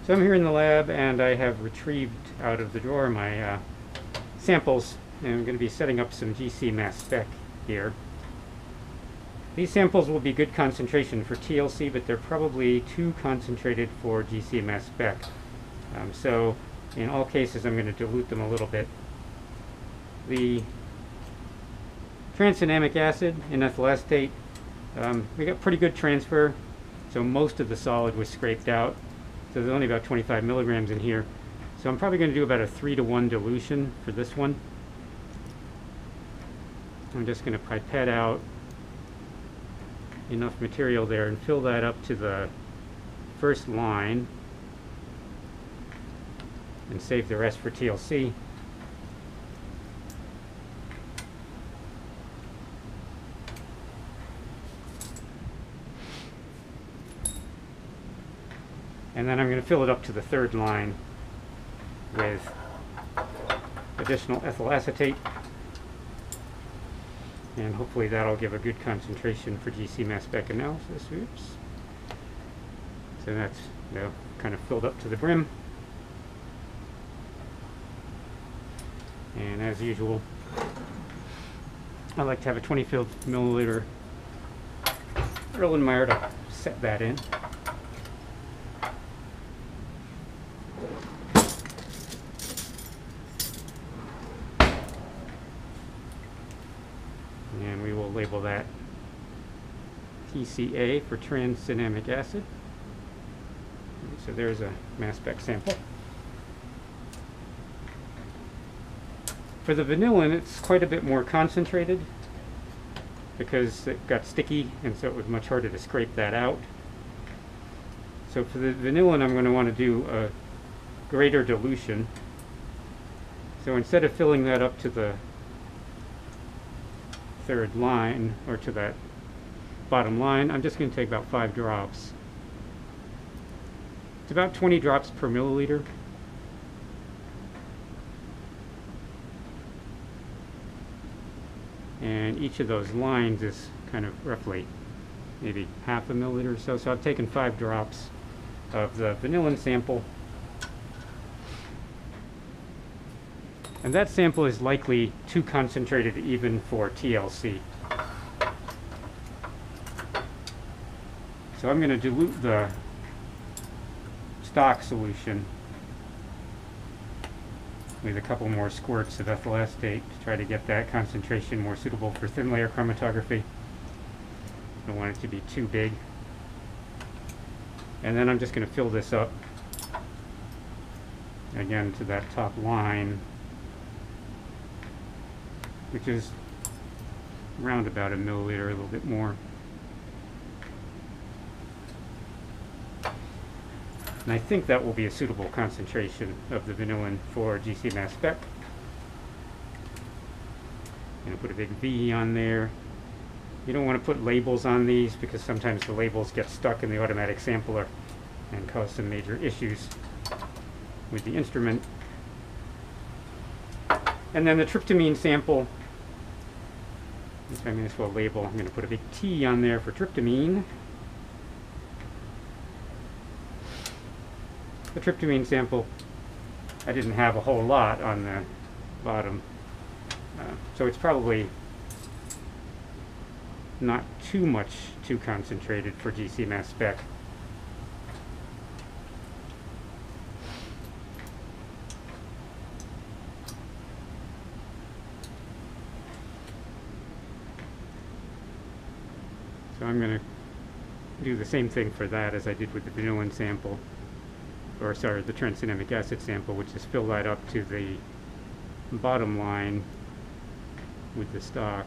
So I'm here in the lab, and I have retrieved out of the drawer my samples, and I'm going to be setting up some GCMS spec here. These samples will be good concentration for TLC, but they're probably too concentrated for GCMS spec. So in all cases, I'm going to dilute them a little bit. The tranexamic acid and ethyl acetate, we got pretty good transfer, so most of the solid was scraped out. So there's only about 25 milligrams in here. So I'm probably going to do about a 3-to-1 dilution for this one. I'm just going to pipette out enough material there and fill that up to the first line and save the rest for TLC. And then I'm going to fill it up to the third line with additional ethyl acetate. And hopefully that'll give a good concentration for GCMS spec analysis. Oops. So that's kind of filled up to the brim. And as usual, I like to have a 25 milliliter Erlenmeyer to set that in. And we will label that TCA for tranexamic acid. So there's a mass spec sample. For the vanillin, it's quite a bit more concentrated because it got sticky, and so it was much harder to scrape that out. So for the vanillin, I'm going to want to do a greater dilution. So instead of filling that up to the third line, or to that bottom line, I'm just going to take about 5 drops. It's about 20 drops per milliliter. And each of those lines is kind of roughly maybe half a milliliter or so. So I've taken 5 drops of the vanillin sample. And that sample is likely too concentrated even for TLC. So I'm going to dilute the stock solution with a couple more squirts of ethyl acetate to try to get that concentration more suitable for thin layer chromatography. Don't want it to be too big. And then I'm just going to fill this up again to that top line, which is around about a milliliter, a little bit more. And I think that will be a suitable concentration of the vanillin for GCMS spec. I'm going to put a big V on there. You don't want to put labels on these because sometimes the labels get stuck in the automatic sampler and cause some major issues with the instrument. And then the tryptamine sample, I may as well label, I'm going to put a big T on there for tryptamine. The tryptamine sample, I didn't have a whole lot on the bottom, so it's probably not too concentrated for GCMS spec. So I'm going to do the same thing for that as I did with the vanillin sample, or sorry, the tranexamic acid sample, which is fill that up to the bottom line with the stock.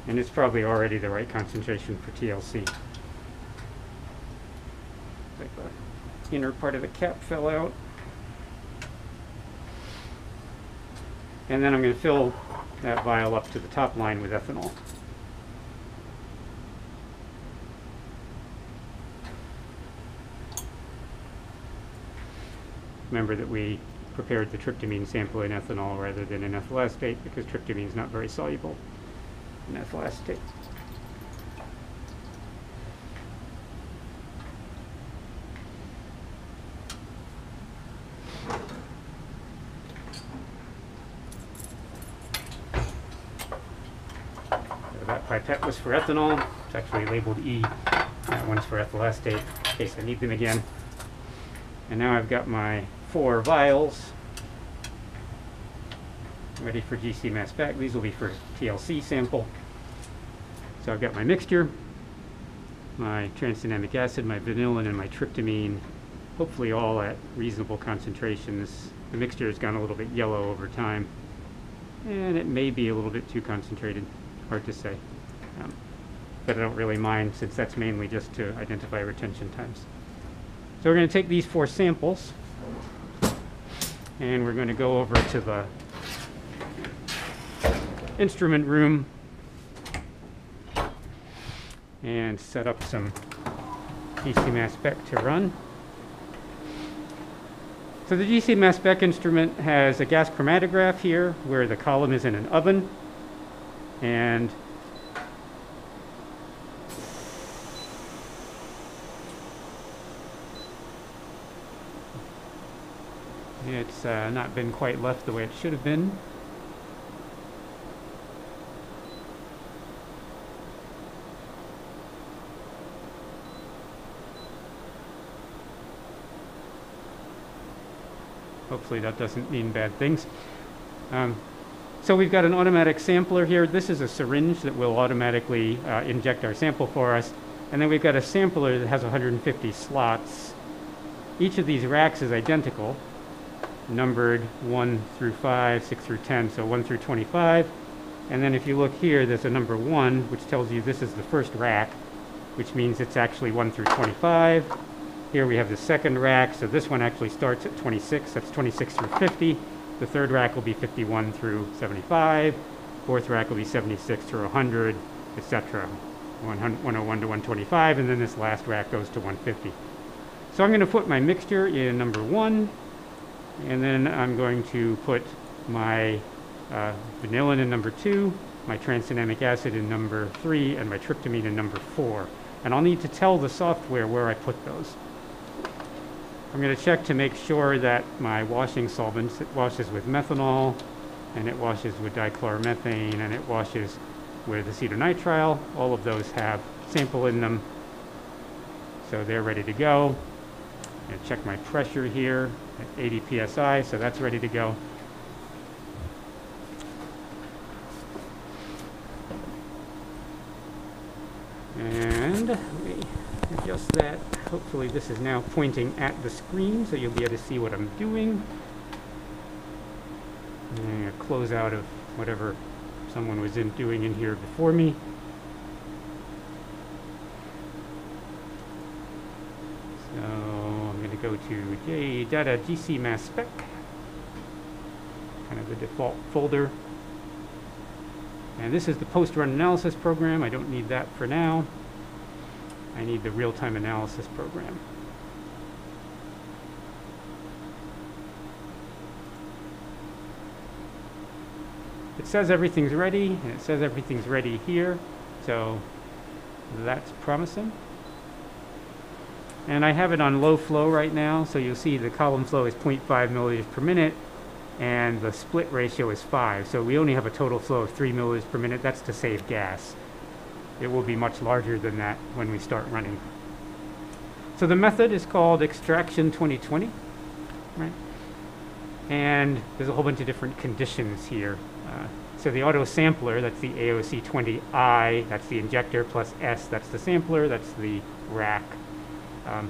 And it's probably already the right concentration for TLC. Like the inner part of the cap fell out. And then I'm going to fill that vial up to the top line with ethanol. Remember that we prepared the tryptamine sample in ethanol rather than in ethyl acetate because tryptamine is not very soluble in ethyl acetate. that pipette was for ethanol. It's actually labeled E. That one's for ethyl acetate, in case I need them again. And now I've got my 4 vials ready for GCMS back. These will be for TLC sample. So I've got my mixture, my tranexamic acid, my vanillin, and my tryptamine, hopefully all at reasonable concentrations. The mixture has gone a little bit yellow over time, and it may be a little bit too concentrated, hard to say. But I don't really mind, since that's mainly just to identify retention times. So we're going to take these 4 samples, and we're going to go over to the instrument room and set up some GCMS spec to run. So the GCMS spec instrument has a gas chromatograph here where the column is in an oven, and it's not been quite left the way it should have been. Hopefully that doesn't mean bad things. So we've got an automatic sampler here. This is a syringe that will automatically inject our sample for us. And then we've got a sampler that has 150 slots. Each of these racks is identical, numbered 1 through 5, 6 through 10, so 1 through 25. And then if you look here, there's a number 1, which tells you this is the first rack, which means it's actually 1 through 25. Here we have the second rack, so this one actually starts at 26, that's 26 through 50. The third rack will be 51 through 75. Fourth rack will be 76 through 100, etc. 101 to 125, and then this last rack goes to 150. So I'm going to put my mixture in number 1, and then I'm going to put my vanillin in number 2, my tranexamic acid in number 3, and my tryptamine in number 4. And I'll need to tell the software where I put those. I'm going to check to make sure that my washing solvent, it washes with methanol, and it washes with dichloromethane, and it washes with acetonitrile. All of those have sample in them, so they're ready to go. I'm going to check my pressure here at 80 psi, so that's ready to go. And let me adjust that. Hopefully this is now pointing at the screen, so you'll be able to see what I'm doing. And a close out of whatever someone was doing in here before me. So I'm going to go to data GCMS spec, kind of the default folder. And this is the post-run analysis program. I don't need that for now. I need the real-time analysis program. It says everything's ready, and it says everything's ready here, so that's promising. And I have it on low flow right now, so you'll see the column flow is 0.5 milliliters per minute, and the split ratio is 5. So we only have a total flow of 3 milliliters per minute. That's to save gas. It will be much larger than that when we start running. So the method is called extraction 2020, right? And there's a whole bunch of different conditions here. So the auto sampler, that's the AOC 20I, that's the injector, plus S, that's the sampler, that's the rack. I'm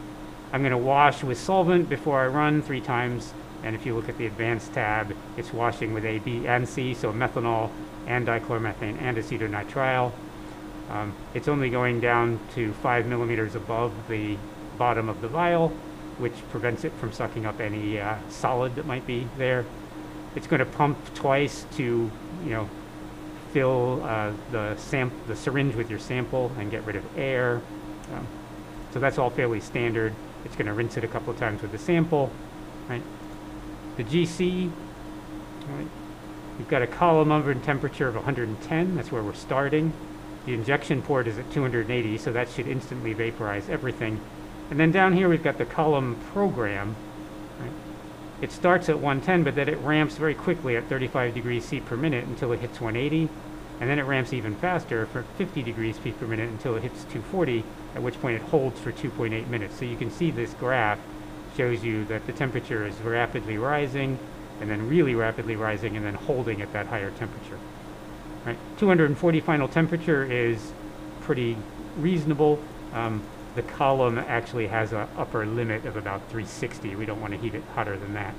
going to wash with solvent before I run 3 times. And if you look at the advanced tab, it's washing with A, B, and C, so methanol and dichloromethane and acetonitrile. It's only going down to 5 millimeters above the bottom of the vial, which prevents it from sucking up any solid that might be there. It's going to pump twice to, fill the syringe with your sample and get rid of air. So that's all fairly standard. It's going to rinse it a couple of times with the sample, right? The GC, right? We've got a column over in temperature of 110. That's where we're starting. The injection port is at 280, so that should instantly vaporize everything. And then down here we've got the column program. Right? It starts at 110, but then it ramps very quickly at 35 degrees C per minute until it hits 180. And then it ramps even faster for 50 degrees peak per minute until it hits 240, at which point it holds for 2.8 minutes. So you can see this graph shows you that the temperature is rapidly rising, and then really rapidly rising, and then holding at that higher temperature. Right? 240 final temperature is pretty reasonable. The column actually has an upper limit of about 360. We don't want to heat it hotter than that.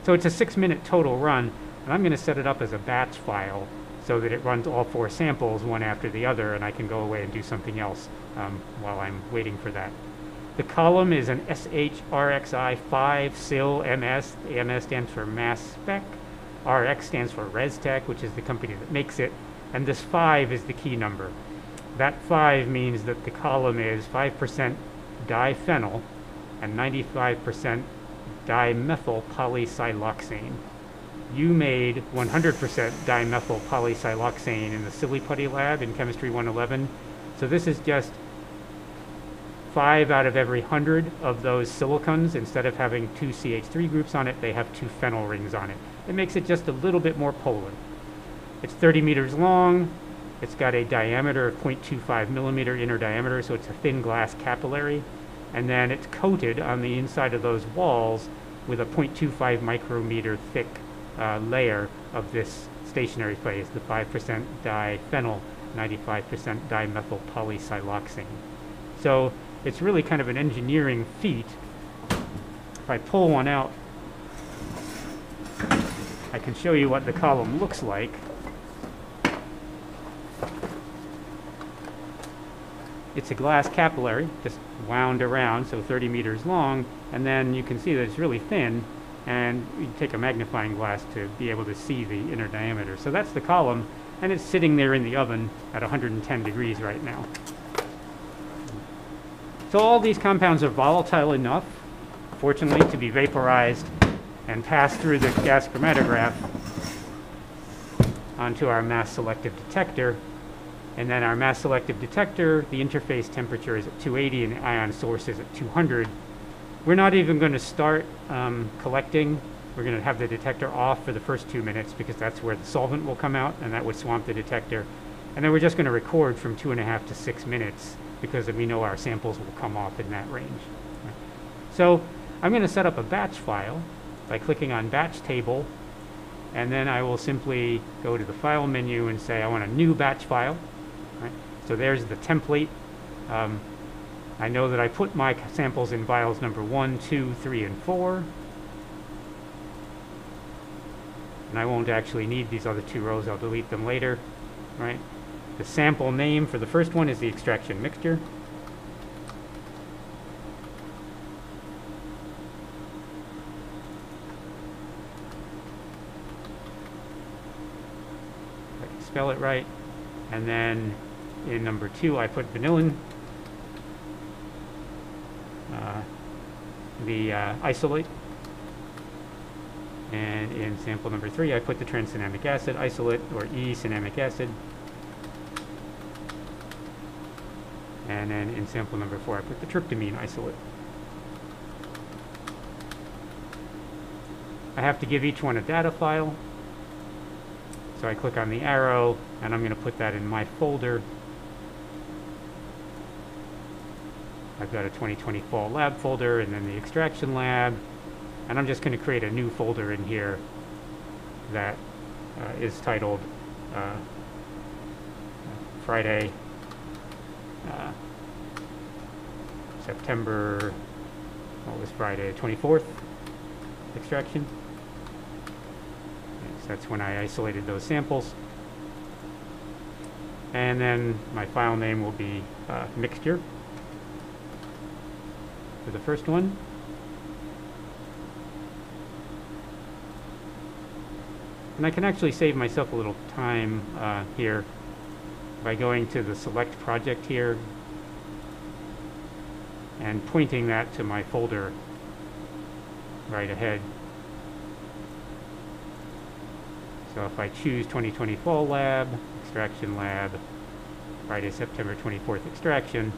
So it's a 6-minute total run, and I'm going to set it up as a batch file so that it runs all 4 samples one after the other, and I can go away and do something else while I'm waiting for that. The column is an SHRXI 5 SIL MS. The MS stands for mass spec. RX stands for ResTech, which is the company that makes it. And this 5 is the key number. That 5 means that the column is 5% diphenyl and 95% dimethyl polysiloxane. You made 100% dimethyl polysiloxane in the Silly Putty lab in Chemistry 111. So this is just 5 out of every 100 of those silicons. Instead of having 2 CH3 groups on it, they have 2 phenyl rings on it. It makes it just a little bit more polar. It's 30 meters long. It's got a diameter of 0.25 millimeter inner diameter, so it's a thin glass capillary. And then it's coated on the inside of those walls with a 0.25 micrometer thick layer of this stationary phase, the 5% diphenyl, 95% dimethyl polysiloxane. So it's really kind of an engineering feat. If I pull one out, I can show you what the column looks like. It's a glass capillary, just wound around, so 30 meters long, and then you can see that it's really thin, and you take a magnifying glass to be able to see the inner diameter. So that's the column, and it's sitting there in the oven at 110 degrees right now. So all these compounds are volatile enough, fortunately, to be vaporized and pass through the gas chromatograph onto our mass selective detector. And then our mass selective detector, the interface temperature is at 280 and the ion source is at 200. We're not even going to start collecting. We're going to have the detector off for the first 2 minutes because that's where the solvent will come out, and that would swamp the detector. And then we're just going to record from 2.5 to 6 minutes because we know our samples will come off in that range. So I'm going to set up a batch file by clicking on Batch Table, and then I will simply go to the File menu and say I want a new batch file. Right? So there's the template. I know that I put my samples in vials number 1, 2, 3, and 4. And I won't actually need these other 2 rows. I'll delete them later. Right? The sample name for the first one is the extraction mixture. If I can spell it right. And then in number 2, I put vanillin, the isolate. And in sample number 3, I put the transenamic acid isolate, or E-cinnamic acid. And then in sample number 4, I put the tryptamine isolate. I have to give each one a data file. So I click on the arrow, and I'm going to put that in my folder. I've got a 2020 fall lab folder, and then the extraction lab. And I'm just going to create a new folder in here that is titled Friday, September, what was Friday, 24th extraction. So that's when I isolated those samples. And then my file name will be mixture for the first one. And I can actually save myself a little time here by going to the select project here and pointing that to my folder right ahead. So if I choose 2020 Fall Lab, Extraction Lab, Friday, September 24th extraction,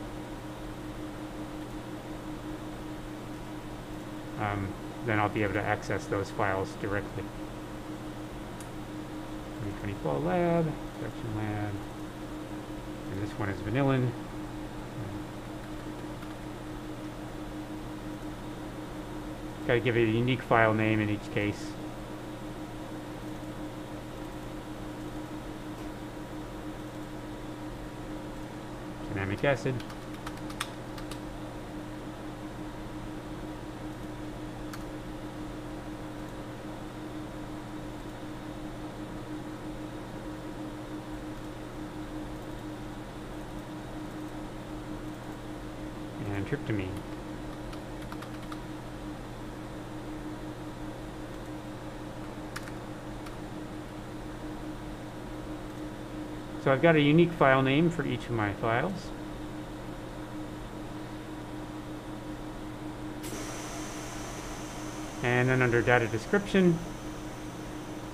then I'll be able to access those files directly. Let me 2024 lab, production lab, and this one is vanillin. Got to give it a unique file name in each case. Cinnamic acid. And tryptamine. So I've got a unique file name for each of my files. And then under data description,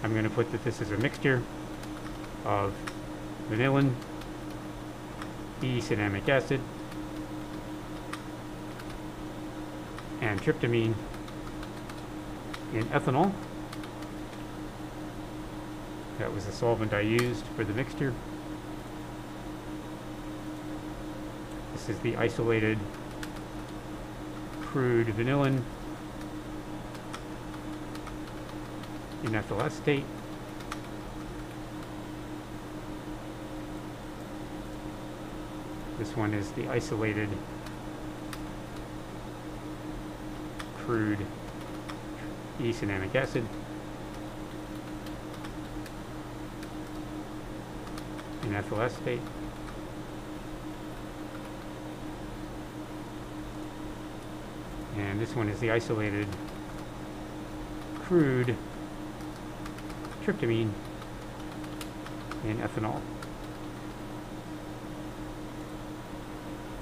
I'm going to put that this is a mixture of vanillin, cinnamic acid, and tryptamine in ethanol. That was the solvent I used for the mixture. This is the isolated crude vanillin in ethyl acetate. This one is the isolated crude cinnamic acid in ethyl acetate. And this one is the isolated crude tryptamine in ethanol.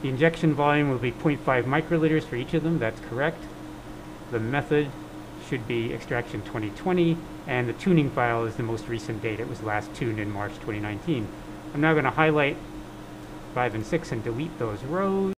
The injection volume will be 0.5 microliters for each of them, that's correct. The method should be extraction 2020, and the tuning file is the most recent date. It was last tuned in March 2019. I'm now going to highlight 5 and 6 and delete those rows.